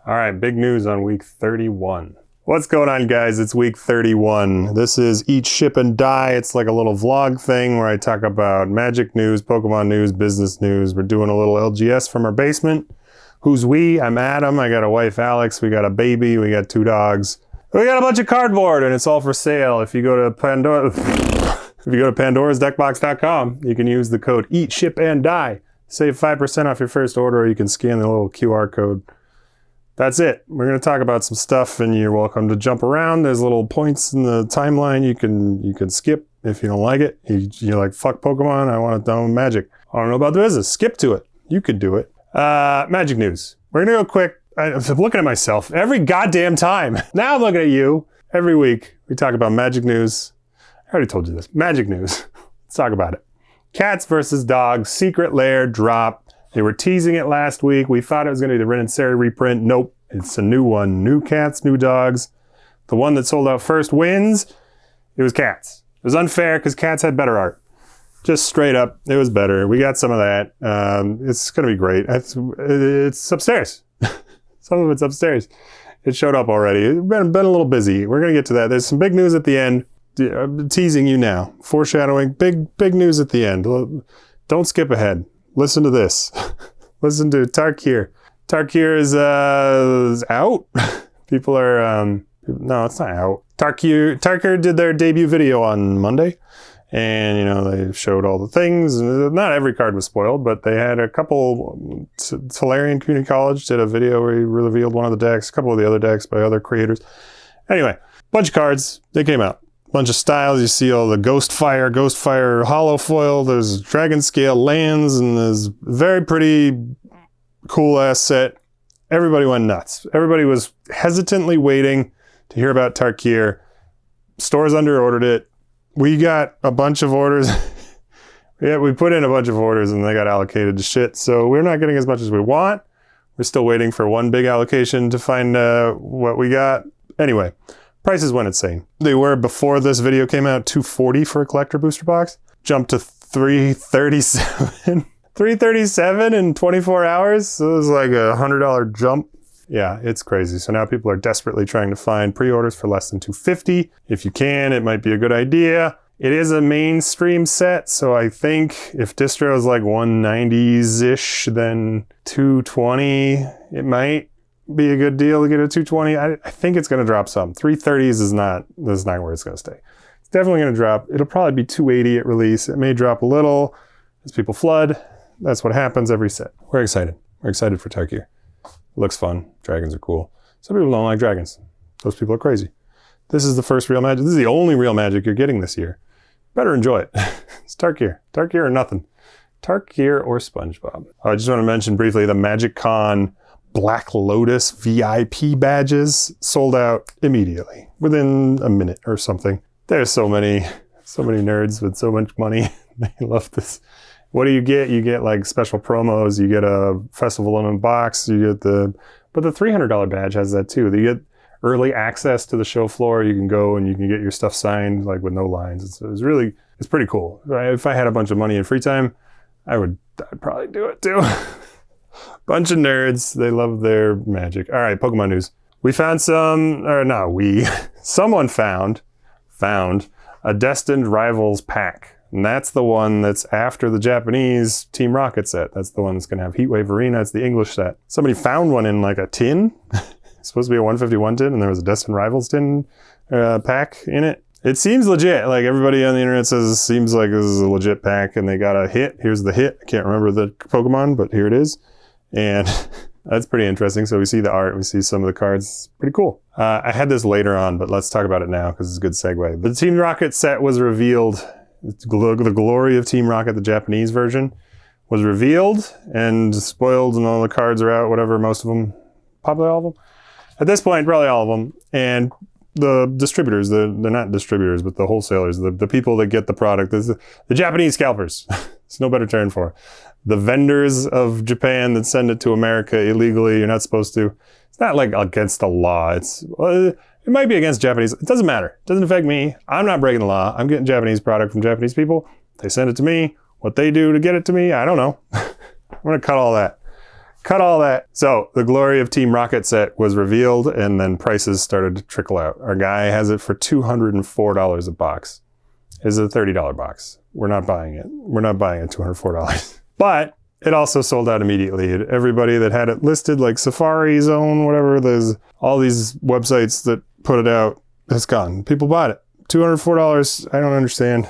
All right, big news on week 31. What's going on, guys? It's week 31. This is Eat, Ship, and Die. It's like a little vlog thing where I talk about Magic news, Pokemon news, business news. We're doing a little LGS from our basement. Who's we? I'm Adam. I got a wife, Alex. We got a baby. We got 2 dogs. We got a bunch of cardboard, and it's all for sale. If you go to pandorasdeckbox.com, you can use the code Eat, Ship, and Die. Save 5% off your first order, or you can scan the little QR code. That's it. We're going to talk about some stuff, and you're welcome to jump around. There's little points in the timeline you can skip if you don't like it. You're like, fuck Pokemon, I want to know Magic. I don't know about the business. Skip to it. You could do it. Magic news. We're going to go quick. I'm looking at myself every goddamn time. Now I'm looking at you. Every week we talk about Magic news. I already told you this. Magic news. Let's talk about it. Cats versus dogs. Secret Lair drop. They were teasing it last week. We thought it was going to be the Rin and Seri reprint. Nope. It's a new one. New cats, new dogs. The one that sold out first wins. It was cats. It was unfair because cats had better art. Just straight up, it was better. We got some of that. It's going to be great. It's upstairs. Some of it's upstairs. It showed up already. It's been a little busy. We're going to get to that. There's some big news at the end. I'm teasing you now. Foreshadowing. Big news at the end. Don't skip ahead. Listen to this. Listen to Tarkir. Tarkir is out. People are, no, it's not out. Tarkir did their debut video on Monday. And, they showed all the things. Not every card was spoiled, but they had a couple. Tolarian Community College did a video where he revealed one of the decks, a couple of the other decks by other creators. Anyway, bunch of cards. They came out. Bunch of styles. You see all the Ghostfire hollow foil. There's Dragon Scale lands, and there's very pretty cool ass set. Everybody went nuts. Everybody was hesitantly waiting to hear about Tarkir. Stores underordered it. We got a bunch of orders. Yeah, we put in a bunch of orders and they got allocated to shit. So we're not getting as much as we want. We're still waiting for one big allocation to find what we got. Anyway. Prices went insane. They were, before this video came out, $240 for a collector booster box. Jumped to $337. $337 in 24 hours. So it was like a $100 jump. Yeah, it's crazy. So now people are desperately trying to find pre-orders for less than $250. If you can, it might be a good idea. It is a mainstream set, so I think if distro is like 190s-ish, then $220, it might be a good deal to get a 220. I think it's going to drop some. 330s is not where it's going to stay. It's definitely going to drop. It'll probably be 280 at release. It may drop a little as people flood. That's what happens every set. We're excited. We're excited for Tarkir. It looks fun. Dragons are cool. Some people don't like dragons. Those people are crazy. This is the first real Magic. This is the only real Magic you're getting this year. Better enjoy it. It's Tarkir. Tarkir or nothing. Tarkir or SpongeBob. I just want to mention briefly the Magic Con Black Lotus VIP badges sold out immediately, within a minute or something. There's so many nerds with so much money. They love this. What do you get? You get like special promos. You get a festival in a box. You get but the $300 badge has that too. You get early access to the show floor. You can go and you can get your stuff signed like with no lines. It's pretty cool. If I had a bunch of money and free time, I'd probably do it too. Bunch of nerds. They love their Magic. All right, Pokemon news. We found someone found a Destined Rivals pack. And that's the one that's after the Japanese Team Rocket set. That's the one that's going to have Heatwave Arena. It's the English set. Somebody found one in like a tin. It's supposed to be a 151 tin, and there was a Destined Rivals tin pack in it. It seems legit. Like everybody on the internet says, it seems like this is a legit pack, and they got a hit. Here's the hit. I can't remember the Pokemon, but here it is. And that's pretty interesting. So we see the art, we see some of the cards. Pretty cool. I had this later on, but let's talk about it now because it's a good segue. The Team Rocket set was revealed. The glory of Team Rocket, the Japanese version, was revealed and spoiled, and all the cards are out, whatever, most of them, probably all of them. At this point, probably all of them. And the distributors, they're not distributors, but the wholesalers, the people that get the product, the Japanese scalpers. It's no better term for it. The vendors of Japan that send it to America illegally, you're not supposed to. It's not like against the law. It might be against Japanese. It doesn't matter. It doesn't affect me. I'm not breaking the law. I'm getting Japanese product from Japanese people. They send it to me. What they do to get it to me, I don't know. I'm going to cut all that. Cut all that. So the glory of Team Rocket set was revealed, and then prices started to trickle out. Our guy has it for $204 a box. It's a $30 box. We're not buying it. We're not buying it $204. But it also sold out immediately. Everybody that had it listed, like Safari Zone, whatever, there's all these websites that put it out, it's gone. People bought it. $204, I don't understand.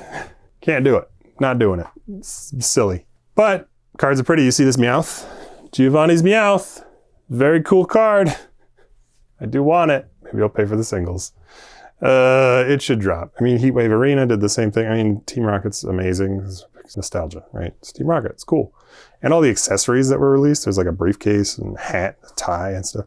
Can't do it. Not doing it. It's silly. But cards are pretty. You see this Meowth? Giovanni's Meowth. Very cool card. I do want it. Maybe I'll pay for the singles. It should drop. I mean, Heatwave Arena did the same thing. I mean, Team Rocket's amazing. It's nostalgia, right? It's Team Rocket. It's cool. And all the accessories that were released. There's like a briefcase and a hat, a tie and stuff.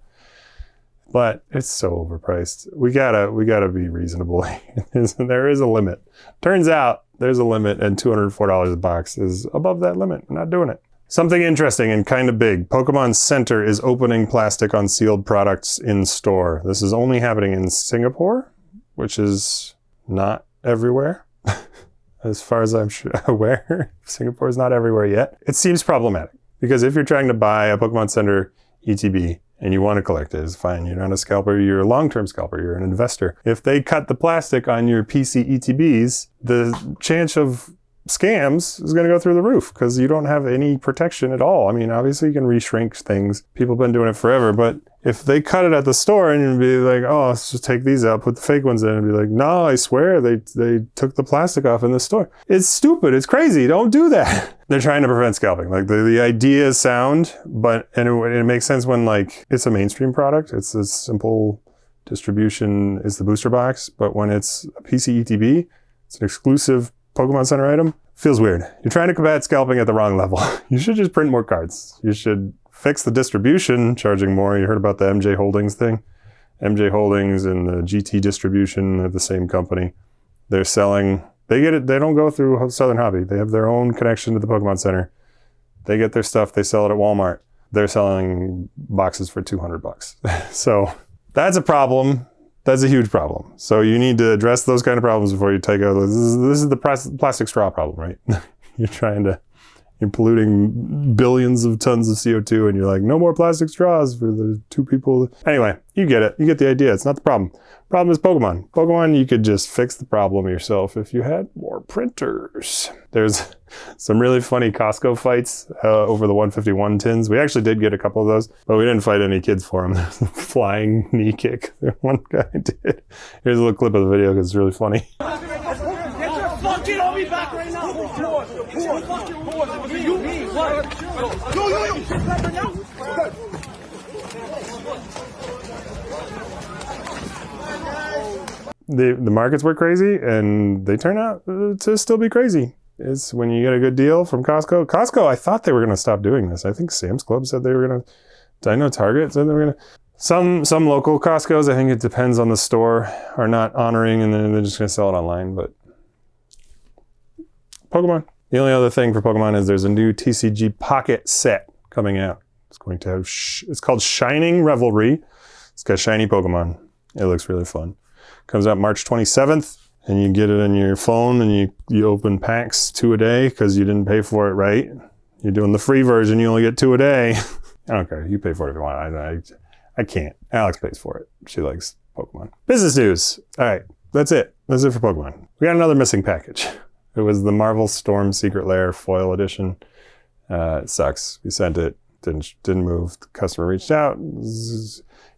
But it's so overpriced. We gotta be reasonable. There is a limit. Turns out there's a limit, and $204 a box is above that limit. I'm not doing it. Something interesting and kind of big. Pokemon Center is opening plastic on sealed products in store. This is only happening in Singapore, which is not everywhere. As far as I'm aware, Singapore is not everywhere yet. It seems problematic because if you're trying to buy a Pokemon Center ETB and you want to collect it, it's fine. You're not a scalper, you're a long-term scalper, you're an investor. If they cut the plastic on your PC ETBs, the chance of scams is going to go through the roof because you don't have any protection at all. I mean, obviously you can reshrink things. People have been doing it forever, but if they cut it at the store and you'd be like, oh, let's just take these out, put the fake ones in, and be like, no, I swear they took the plastic off in the store. It's stupid. It's crazy. Don't do that. They're trying to prevent scalping. Like the idea is sound, but it makes sense when like it's a mainstream product. It's a simple distribution. It's the booster box, but when it's a PC ETB, it's an exclusive Pokemon Center item. Feels weird. You're trying to combat scalping at the wrong level. You should just print more cards. You should fix the distribution, charging more. You heard about the MJ Holdings thing? MJ Holdings and the GT distribution are the same company. They're selling, they get it, they don't go through Southern Hobby. They have their own connection to the Pokemon Center. They get their stuff, they sell it at Walmart. They're selling boxes for $200. So that's a problem. That's a huge problem. So you need to address those kind of problems before you take out. This is the plastic straw problem, right? You're polluting billions of tons of CO2 and you're like, no more plastic straws for the two people. Anyway, you get it. You get the idea. It's not the problem. Problem is Pokemon. Pokemon, you could just fix the problem yourself if you had more printers. There's some really funny Costco fights over the 151 tins. We actually did get a couple of those, but we didn't fight any kids for them. There's a flying knee kick that one guy did. Here's a little clip of the video because it's really funny. Fucking on me back right now. The markets were crazy and they turn out to still be crazy. It's when you get a good deal from Costco. Costco, I thought they were going to stop doing this. I think Sam's Club said they were going to. I know Target said they were going to. Some local Costco's, I think it depends on the store, are not honoring and then they're just going to sell it online. But Pokemon. The only other thing for Pokemon is there's a new TCG Pocket set coming out. It's going to have, it's called Shining Revelry. It's got shiny Pokemon. It looks really fun. Comes out March 27th and you get it on your phone and you open packs 2 a day because you didn't pay for it right. You're doing the free version, you only get 2 a day. I don't care. You pay for it if you want. I can't. Alex pays for it. She likes Pokemon. Business news. All right. That's it. That's it for Pokemon. We got another missing package. It was the Marvel Storm Secret Lair foil edition. It sucks. We sent it. Didn't move. The customer reached out.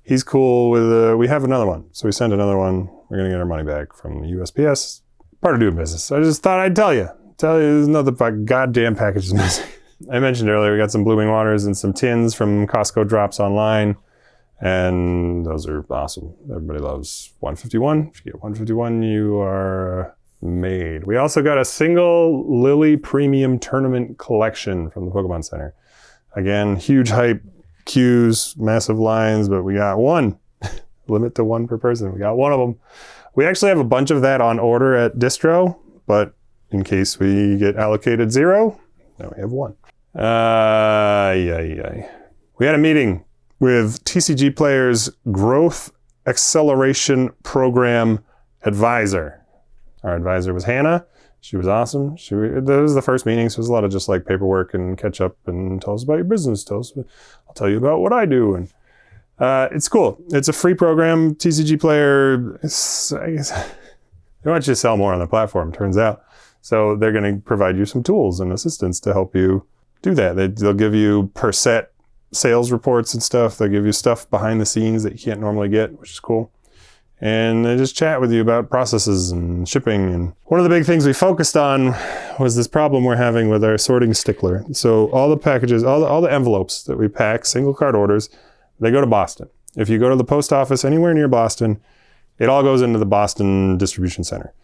He's cool with, we have another one. So we sent another one. We're going to get our money back from the USPS. Part of doing business. I just thought I'd tell you. There's another goddamn package is missing. I mentioned earlier, we got some Blooming Waters and some tins from Costco Drops Online. And those are awesome. Everybody loves 151. If you get 151, you are made. We also got a single Lily Premium Tournament collection from the Pokemon Center. Again, huge hype, queues, massive lines, but we got one. Limit to one per person. We got one of them. We actually have a bunch of that on order at Distro, but in case we get allocated 0, now we have one. We had a meeting with TCGplayer's Growth Acceleration Program advisor. Our advisor was Hannah. She was awesome. That was the first meeting, so it was a lot of just like paperwork and catch up and tell us about your business. I'll tell you about what I do. And it's cool. It's a free program. TCGplayer, I guess, they want you to sell more on the platform, turns out. So they're going to provide you some tools and assistance to help you do that. They'll give you per set sales reports and stuff. They'll give you stuff behind the scenes that you can't normally get, which is cool. And they just chat with you about processes and shipping. And one of the big things we focused on was this problem we're having with our sorting stickler. So all the packages, all the envelopes that we pack, single card orders, they go to Boston. If you go to the post office anywhere near Boston, it all goes into the Boston distribution center.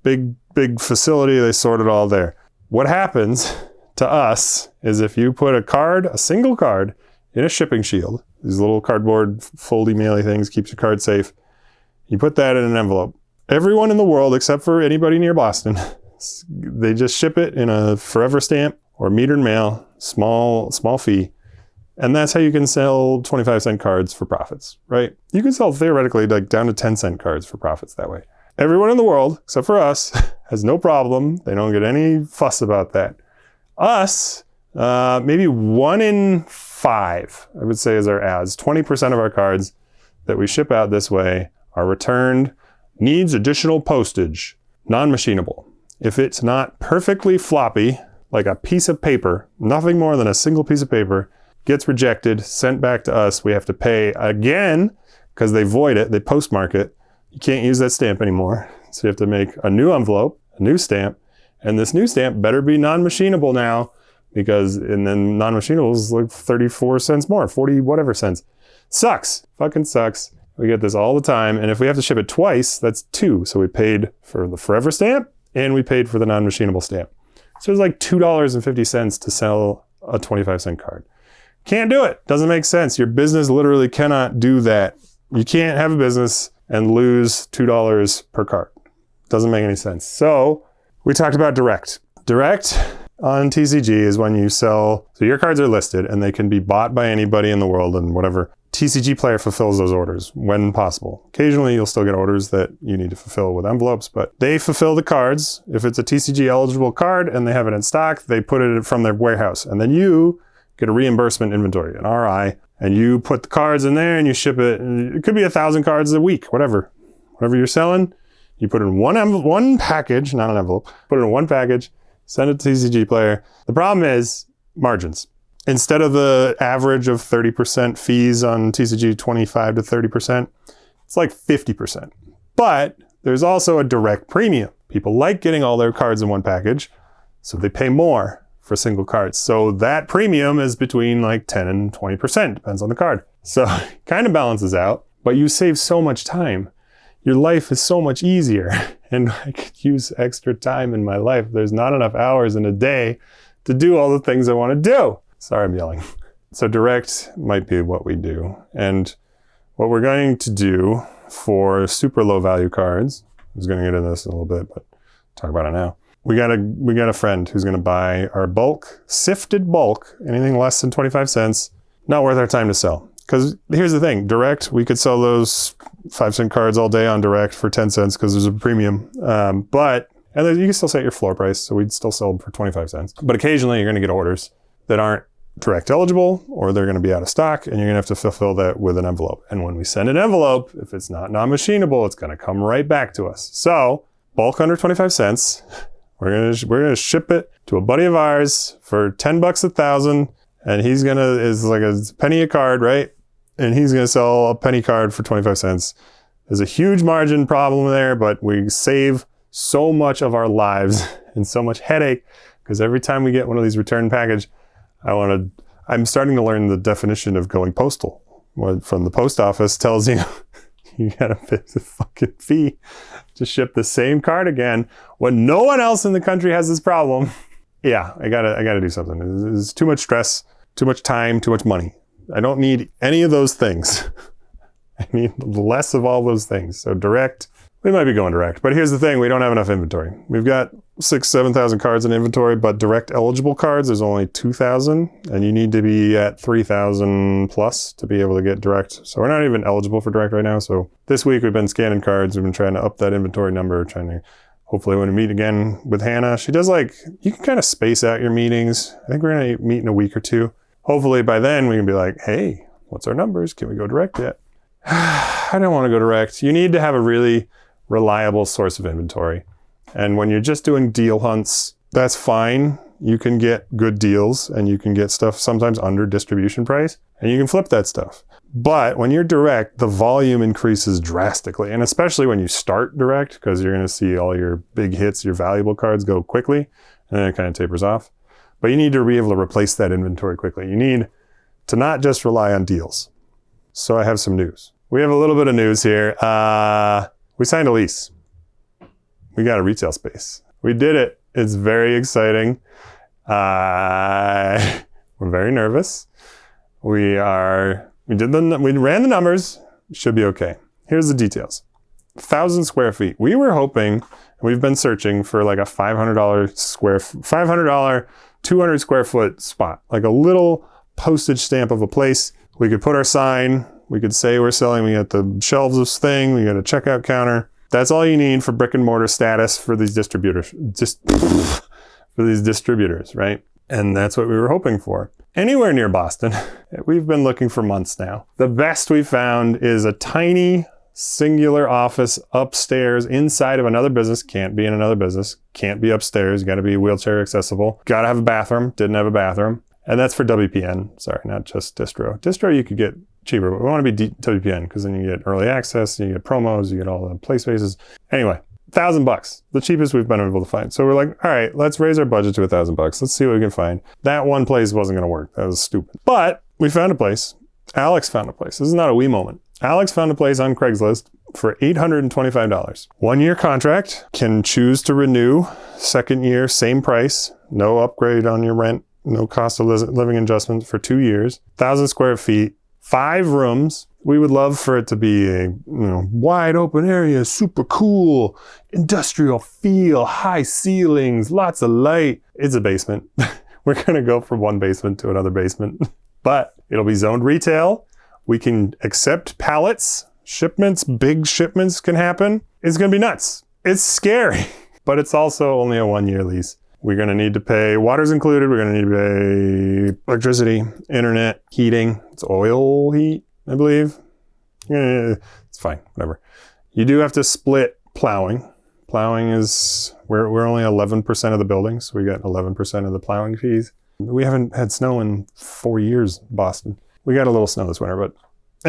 Big facility, they sort it all there. What happens to us is if you put a single card in a shipping shield, these little cardboard foldy maily things, keeps your card safe. You put that in an envelope. Everyone in the world, except for anybody near Boston, they just ship it in a forever stamp or metered mail, small fee. And that's how you can sell 25-cent cards for profits, right? You can sell theoretically like down to 10-cent cards for profits that way. Everyone in the world, except for us, has no problem. They don't get any fuss about that. Us, maybe 1 in 5, I would say, is our ads. 20% of our cards that we ship out this way are returned, needs additional postage, non-machinable. If it's not perfectly floppy, like a piece of paper, nothing more than a single piece of paper, gets rejected, sent back to us, we have to pay again, because they void it, they postmark it. You can't use that stamp anymore. So you have to make a new envelope, a new stamp, and this new stamp better be non-machinable now, and then non-machinable is like 34 cents more, 40 whatever cents. Sucks, fucking sucks. We get this all the time, and if we have to ship it twice, that's 2. So we paid for the forever stamp, and we paid for the non-machinable stamp. So it's like $2.50 to sell a 25-cent card. Can't do it. Doesn't make sense. Your business literally cannot do that. You can't have a business and lose $2 per card. Doesn't make any sense. So we talked about direct. Direct on TCG is when you sell, so your cards are listed and they can be bought by anybody in the world and whatever. TCGplayer fulfills those orders when possible. Occasionally you'll still get orders that you need to fulfill with envelopes, but they fulfill the cards. If it's a TCG eligible card and they have it in stock, they put it from their warehouse. And then you get a reimbursement inventory, an RI, and you put the cards in there and you ship it. And it could be 1,000 cards a week, whatever you're selling. You put it in one package, not an envelope, put it in one package, send it to TCGplayer. The problem is margins. Instead of the average of 30% fees on TCG, 25 to 30%, it's like 50%. But there's also a direct premium. People like getting all their cards in one package, so they pay more for single cards. So that premium is between like 10 and 20%, depends on the card. So it kind of balances out, but you save so much time. Your life is so much easier, and I could use extra time in my life. There's not enough hours in a day to do all the things I want to do. Sorry, I'm yelling. So direct might be what we do. And what we're going to do for super low value cards, I was going to get into this in a little bit, but talk about it now. We got a friend who's going to buy our sifted bulk, anything less than 25 cents, not worth our time to sell. Because here's the thing, direct, we could sell those 5-cent cards all day on direct for 10 cents because there's a premium. And then you can still set your floor price, so we'd still sell them for 25 cents. But occasionally you're going to get orders that aren't direct eligible, or they're going to be out of stock, and you're going to have to fulfill that with an envelope. And when we send an envelope, if it's not non-machinable, it's going to come right back to us. So bulk under 25 cents, we're going to ship it to a buddy of ours for $10 1,000, and is like a penny a card, right? And he's going to sell a penny card for 25 cents. There's a huge margin problem there, but we save so much of our lives and so much headache, because every time we get one of these return package, I'm starting to learn the definition of going postal. What from the post office tells you, you gotta pay the fucking fee to ship the same card again when no one else in the country has this problem. Yeah, I gotta do something. There's too much stress, too much time, too much money. I don't need any of those things. I need less of all those things. So direct, we might be going direct, but here's the thing, we don't have enough inventory. We've got 7,000 cards in inventory, but direct eligible cards, there's only 2,000, and you need to be at 3,000 plus to be able to get direct. So we're not even eligible for direct right now. So this week we've been scanning cards. We've been trying to up that inventory number, trying to Hopefully when we meet again with Hannah, she does like, you can kind of space out your meetings. I think we're going to meet in a week or two. Hopefully by then we can be like, hey, what's our numbers? Can we go direct yet? I don't want to go direct. You need to have a really reliable source of inventory. And when you're just doing deal hunts, that's fine. You can get good deals and you can get stuff sometimes under distribution price and you can flip that stuff. But when you're direct, the volume increases drastically. And especially when you start direct, because you're going to see all your big hits, your valuable cards go quickly, and then it kind of tapers off. But you need to be able to replace that inventory quickly. You need to not just rely on deals. So I have some news. We have a little bit of news here. We signed a lease. We got a retail space. We did it. It's very exciting. We're very nervous. We ran the numbers. Should be okay. Here's the details. 1,000 square feet. We were hoping, we've been searching for like a $500 200 square foot spot, like a little postage stamp of a place. We could put our sign. We could say we're selling. We got the shelves of thing. We got a checkout counter. That's all you need for brick and mortar status for these distributors. Right? And that's what we were hoping for. Anywhere near Boston. We've been looking for months now. The best we found is a tiny singular office upstairs inside of another business. Can't be in another business. Can't be upstairs. Got to be wheelchair accessible. Got to have a bathroom. Didn't have a bathroom. And that's for WPN. Sorry, not just distro. Distro you could get cheaper, but we want to be WPN because then you get early access, you get promos, you get all the play spaces. Anyway, $1,000, the cheapest we've been able to find. So we're like, all right, let's raise our budget to $1,000. Let's see what we can find. That one place wasn't going to work. That was stupid. But we found a place. Alex found a place. This is not a we moment. Alex found a place on Craigslist for $825. 1 year contract, can choose to renew. Second year, same price, no upgrade on your rent, no cost of living adjustment for 2 years. 1,000 square feet, 5 rooms. We would love for it to be a wide open area, super cool, industrial feel, high ceilings, lots of light. It's a basement. We're going to go from one basement to another basement, but it'll be zoned retail. We can accept pallets, shipments, big shipments can happen. It's going to be nuts. It's scary, but it's also only a 1 year lease. We're going to need to pay, water's included. We're going to need to pay electricity, internet, heating. It's oil heat, I believe. It's fine, whatever. You do have to split plowing. Plowing is, we're only 11% of the building, so we got 11% of the plowing fees. We haven't had snow in 4 years in Boston. We got a little snow this winter, but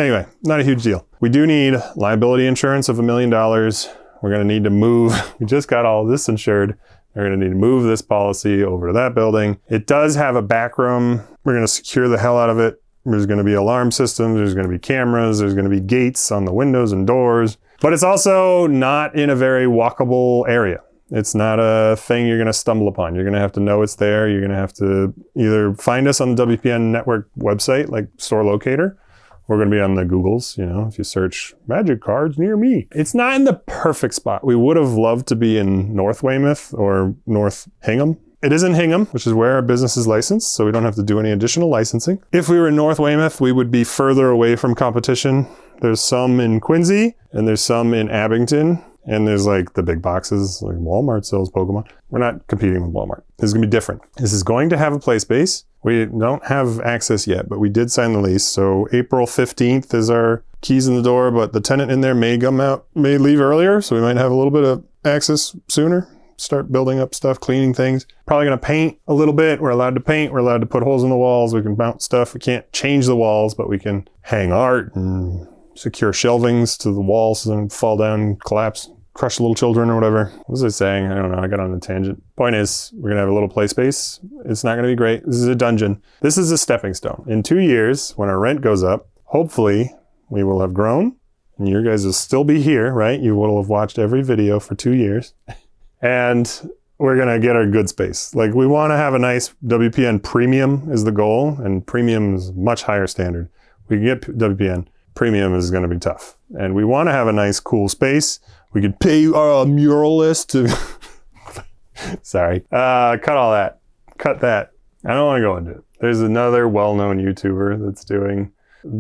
anyway, not a huge deal. We do need liability insurance of $1 million. We're going to need to move. We just got all this insured. We're going to need to move this policy over to that building. It does have a back room. We're going to secure the hell out of it. There's going to be alarm systems. There's going to be cameras. There's going to be gates on the windows and doors. But it's also not in a very walkable area. It's not a thing you're going to stumble upon. You're going to have to know it's there. You're going to have to either find us on the WPN network website, like Store Locator. We're going to be on the Googles, if you search Magic cards near me. It's not in the perfect spot. We would have loved to be in North Weymouth or North Hingham. It is in Hingham, which is where our business is licensed, so we don't have to do any additional licensing. If we were in North Weymouth, we would be further away from competition. There's some in Quincy, and there's some in Abington, and there's like the big boxes, like Walmart sells Pokemon. We're not competing with Walmart. This is going to be different. This is going to have a play space. We don't have access yet, but we did sign the lease. So April 15th is our keys in the door, but the tenant in there may leave earlier. So we might have a little bit of access sooner, start building up stuff, cleaning things. Probably going to paint a little bit. We're allowed to paint. We're allowed to put holes in the walls. We can mount stuff. We can't change the walls, but we can hang art and secure shelvings to the walls so they don't fall down, collapse, crush little children or whatever. What was I saying? I don't know. I got on a tangent. Point is, we're going to have a little play space. It's not going to be great. This is a dungeon. This is a stepping stone. In 2 years, when our rent goes up, hopefully we will have grown and you guys will still be here, right? You will have watched every video for 2 years and we're going to get our good space. Like we want to have a nice WPN premium is the goal, and premium is much higher standard. We can get WPN. Premium is going to be tough. And we want to have a nice, cool space. We could pay our muralist to... Sorry. Cut all that. Cut that. I don't want to go into it. There's another well-known YouTuber that's doing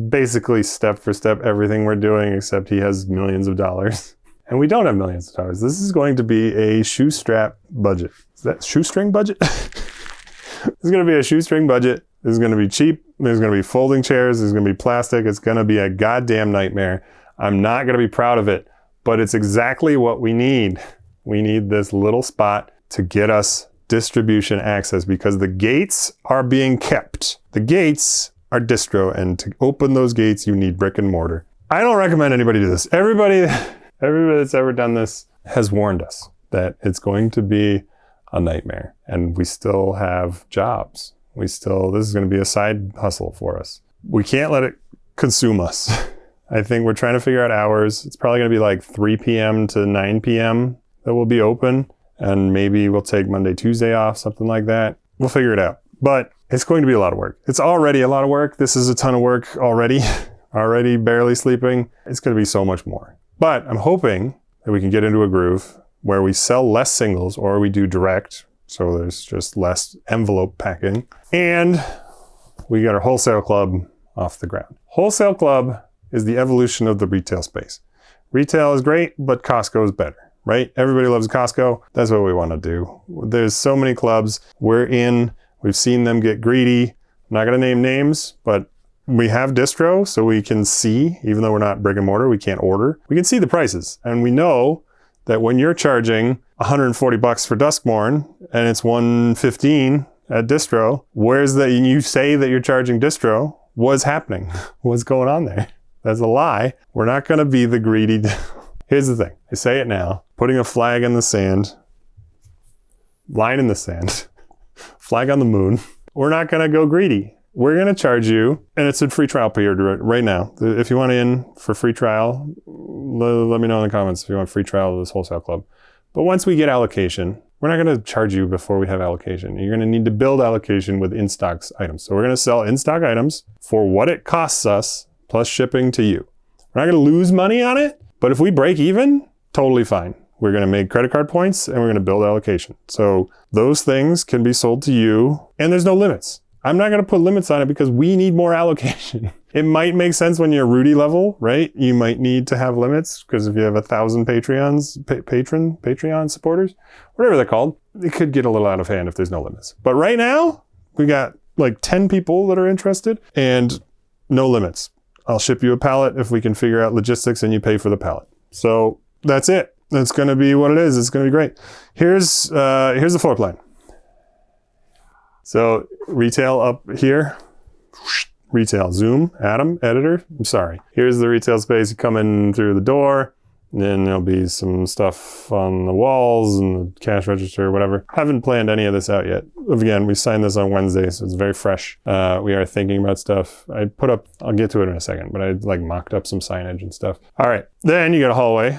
basically step for step everything we're doing, except he has millions of dollars. And we don't have millions of dollars. This is going to be a shoestrap budget. Is that shoestring budget? This is going to be a shoestring budget. This is going to be cheap. There's going to be folding chairs. There's going to be plastic. It's going to be a goddamn nightmare. I'm not going to be proud of it, but it's exactly what we need. We need this little spot to get us distribution access because the gates are being kept. The gates are distro, and to open those gates, you need brick and mortar. I don't recommend anybody do this. Everybody that's ever done this has warned us that it's going to be a nightmare, and we still have jobs. This is going to be a side hustle for us. We can't let it consume us. I think we're trying to figure out hours. It's probably going to be like 3 p.m. to 9 p.m. that will be open, and maybe we'll take Monday, Tuesday off, something like that. We'll figure it out, but it's going to be a lot of work. It's already a lot of work. This is a ton of work already, already barely sleeping. It's going to be so much more, but I'm hoping that we can get into a groove where we sell less singles or we do direct. So there's just less envelope packing, and we got our wholesale club off the ground. Wholesale club is the evolution of the retail space. Retail is great, but Costco is better, right? Everybody loves Costco. That's what we want to do. There's so many clubs we're in. We've seen them get greedy. I'm not going to name names, but we have distro, so we can see, even though we're not brick and mortar, we can't order. We can see the prices, and we know that when you're charging $140 for Duskborn and it's $115 at distro, you say that you're charging distro, what's happening? What's going on there? That's a lie. We're not going to be the greedy. Here's the thing. I say it now, putting a flag in the sand, line in the sand, flag on the moon. We're not going to go greedy. We're going to charge you, and it's a free trial period right now. If you want in for free trial, let me know in the comments if you want free trial of this wholesale club. But once we get allocation, we're not going to charge you before we have allocation. You're going to need to build allocation with in-stock items. So we're going to sell in-stock items for what it costs us plus shipping to you. We're not going to lose money on it, but if we break even, totally fine. We're going to make credit card points and we're going to build allocation. So those things can be sold to you, and there's no limits. I'm not going to put limits on it because we need more allocation. It might make sense when you're Rudy level, right? You might need to have limits because if you have 1,000 Patreon supporters, whatever they're called, it could get a little out of hand if there's no limits. But right now, we got like 10 people that are interested and no limits. I'll ship you a pallet if we can figure out logistics and you pay for the pallet. So that's it. That's going to be what it is. It's going to be great. Here's the floor plan. So retail up here, retail, zoom, Adam, editor, I'm sorry. Here's the retail space. You come in through the door, and then there'll be some stuff on the walls and the cash register, whatever. Haven't planned any of this out yet. Again, we signed this on Wednesday, so it's very fresh. We are thinking about stuff. I'll get to it in a second, but I mocked up some signage and stuff. All right, then you got a hallway,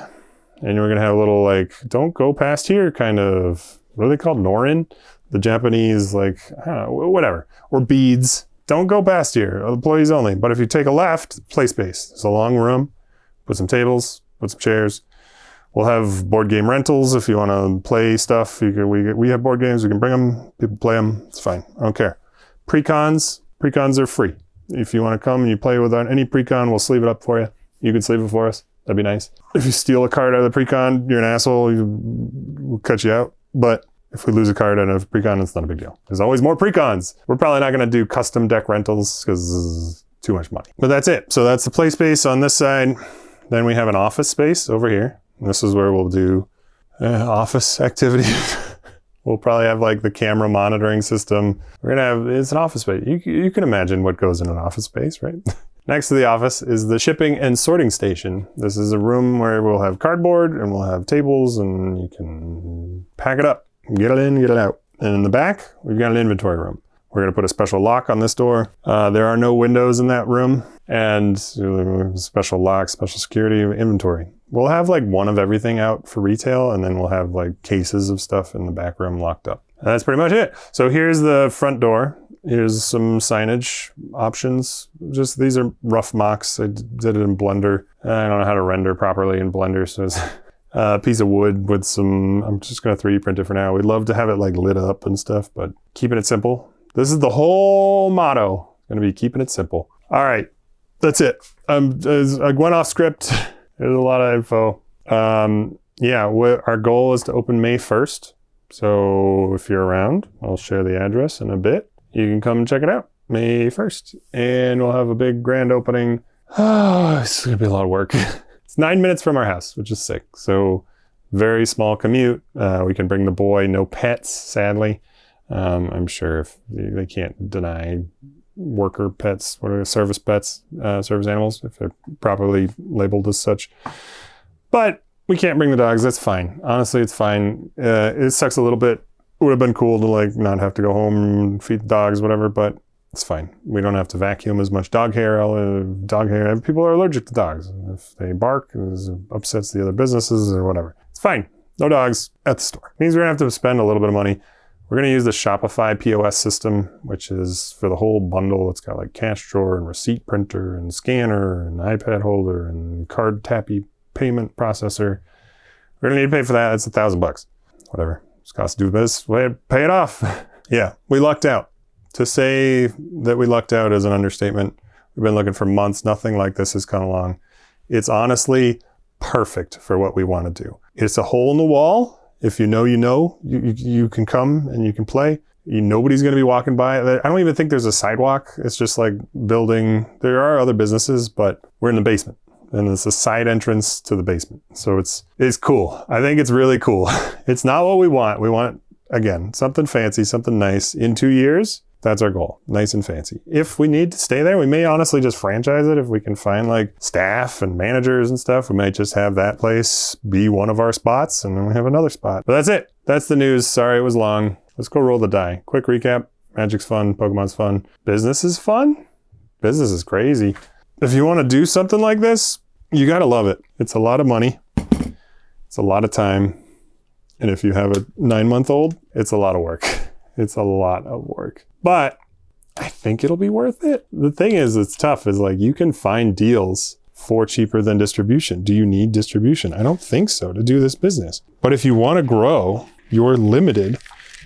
and we're gonna have a little don't go past here kind of, what are they called, Norin? The Japanese, I don't know, whatever. Or beads. Don't go past here. Employees only. But if you take a left, play space. It's a long room. Put some tables. Put some chairs. We'll have board game rentals if you want to play stuff. We have board games. We can bring them. People play them. It's fine. I don't care. Precons are free. If you want to come and you play with any precon, we'll sleeve it up for you. You can sleeve it for us. That'd be nice. If you steal a card out of the precon, you're an asshole. We'll cut you out. But if we lose a card out of a precon, it's not a big deal. There's always more precons. We're probably not going to do custom deck rentals because this is too much money. But that's it. So that's the play space on this side. Then we have an office space over here. And this is where we'll do office activities. We'll probably have the camera monitoring system. It's an office space. You can imagine what goes in an office space, right? Next to the office is the shipping and sorting station. This is a room where we'll have cardboard and we'll have tables and you can pack it up. Get it in, get it out. And in the back, we've got an inventory room. We're going to put a special lock on this door. There are no windows in that room. And special lock, special security, inventory. We'll have one of everything out for retail, and then we'll have cases of stuff in the back room locked up. And that's pretty much it. So here's the front door. Here's some signage options. Just these are rough mocks. I did it in Blender. I don't know how to render properly in Blender, so it's a piece of wood with some, I'm just going to 3D print it for now. We'd love to have it lit up and stuff, but keeping it simple. This is the whole motto. It's going to be keeping it simple. All right, that's it. I went off script. There's a lot of info. Yeah, our goal is to open May 1st. So if you're around, I'll share the address in a bit. You can come check it out May 1st. And we'll have a big grand opening. Oh, it's going to be a lot of work. It's 9 minutes from our house, which is sick. So very small commute. We can bring the boy, no pets, sadly. I'm sure if they can't deny worker pets, what are service pets, service animals, if they're properly labeled as such. But we can't bring the dogs. That's fine. Honestly, it's fine. It sucks a little bit. It would have been cool to like not have to go home and feed the dogs, whatever, but it's fine. We don't have to vacuum as much dog hair. People are allergic to dogs. If they bark, it upsets the other businesses or whatever. It's fine. No dogs at the store. It means we're going to have to spend a little bit of money. We're going to use the Shopify POS system, which is for the whole bundle. It's got like cash drawer and receipt printer and scanner and iPad holder and card tappy payment processor. We're going to need to pay for that. It's $1,000. Whatever. It's cost to do this. Pay it off. Yeah, we lucked out. To say that we lucked out is an understatement. We've been looking for months. Nothing like this has come along. It's honestly perfect for what we want to do. It's a hole in the wall. If you know, you can come and you can play. Nobody's going to be walking by. I don't even think there's a sidewalk. It's just like building. There are other businesses, but we're in the basement. And it's a side entrance to the basement. So it's cool. I think it's really cool. It's not what we want. We want, again, something fancy, something nice. In 2 years, that's our goal. Nice and fancy. If we need to stay there, we may honestly just franchise it. If we can find like staff and managers and stuff, we might just have that place be one of our spots and then we have another spot. But that's it. That's the news. Sorry it was long. Let's go roll the die. Quick recap. Magic's fun. Pokemon's fun. Business is fun. Business is crazy. If you want to do something like this, you got to love it. It's a lot of money. It's a lot of time. And if you have a 9-month-old, it's a lot of work. It's a lot of work. But I think it'll be worth it. The thing is, it's tough, is like you can find deals for cheaper than distribution. Do you need distribution? I don't think so to do this business. But if you want to grow, you're limited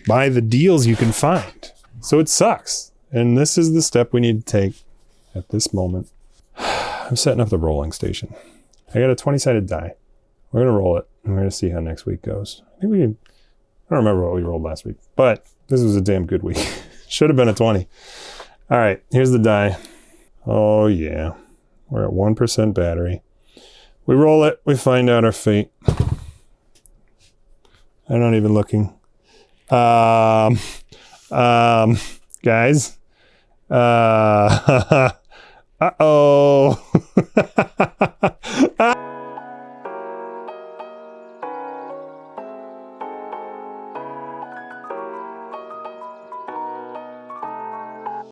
by the deals you can find. So it sucks. And this is the step we need to take at this moment. I'm setting up the rolling station. I got a 20-sided die. We're going to roll it, and we're going to see how next week goes. I don't remember what we rolled last week, but this was a damn good week. Should have been a 20. All right, here's the die. Oh, yeah. We're at 1% battery. We roll it. We find out our fate. I'm not even looking. Guys. Uh-oh.